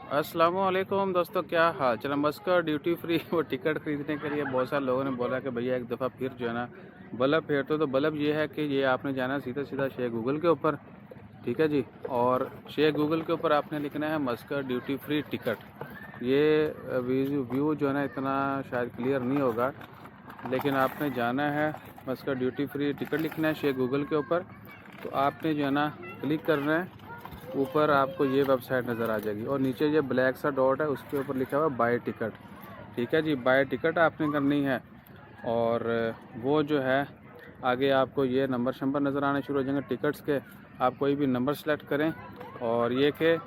अस्सलामुअलैकुम दोस्तों, क्या हाल चल। मस्कर ड्यूटी फ्री वो टिकट ख़रीदने के लिए बहुत सारे लोगों ने बोला कि भैया एक दफ़ा फिर जो है ना बल्ब फेर तो बल्ब ये है कि ये आपने जाना सीधा सीधा शेख गूगल के ऊपर। ठीक है जी। और शेख गूगल के ऊपर आपने लिखना है मस्कर ड्यूटी फ्री टिकट। ये व्यू जो है ना इतना शायद क्लियर नहीं होगा, लेकिन आपने जाना है मस्कर ड्यूटी फ्री टिकट लिखना है शेख गूगल के ऊपर। तो आपने जो है ना क्लिक करना है, ऊपर आपको ये वेबसाइट नज़र आ जाएगी और नीचे ये ब्लैक सा डॉट है उसके ऊपर लिखा हुआ बाय टिकट। ठीक है जी, बाय टिकट आपने करनी है। और वो जो है आगे आपको ये नंबर नज़र आने शुरू हो जाएंगे टिकट्स के। आप कोई भी नंबर सेलेक्ट करें और ये कि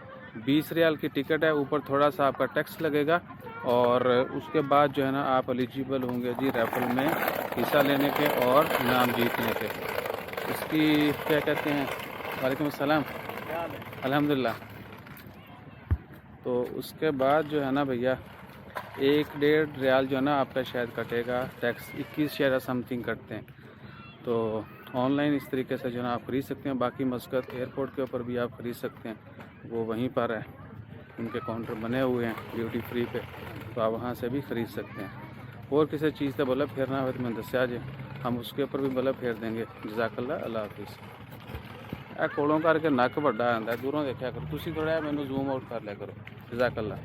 20 रियाल की टिकट है, ऊपर थोड़ा सा आपका टैक्स लगेगा। और उसके बाद जो है ना आप एलिजिबल होंगे जी रैफल में हिस्सा लेने के और इनाम जीतने के। इसकी क्या कहते हैं, वालेकुम अस्सलाम, अल्हम्दुलिल्लाह। तो उसके बाद जो है ना भैया 1-1.5 रियाल जो है ना आपका शायद कटेगा टैक्स, 21 शायद समथिंग कटते हैं। तो ऑनलाइन इस तरीके से जो है ना आप ख़रीद सकते हैं। बाकी मस्कत एयरपोर्ट के ऊपर भी आप ख़रीद सकते हैं, वो वहीं पर है, उनके काउंटर बने हुए हैं ड्यूटी फ्री पे, तो आप वहाँ से भी ख़रीद सकते हैं। और किसी चीज़ का बल्ब फेरना हो तो मैं दस्या जे हम उसके ऊपर भी बल्ब फेर देंगे। जज़ाकल्लाह, अल्लाह हाफिज़। ਇਹ ਕੋਲੋਂ ਕਰਕੇ ਨੱਕ ਵੱਡਾ ਆਉਂਦਾ, ਦੂਰੋਂ ਦੇਖਿਆ ਕਰੋ ਤੁਸੀਂ, ਥੋੜ੍ਹਾ ਜਿਹਾ ਮੈਨੂੰ ਜ਼ੂਮ ਆਊਟ ਕਰ ਲਿਆ ਕਰੋ। ਜਜ਼ਾਕੱਲਾ।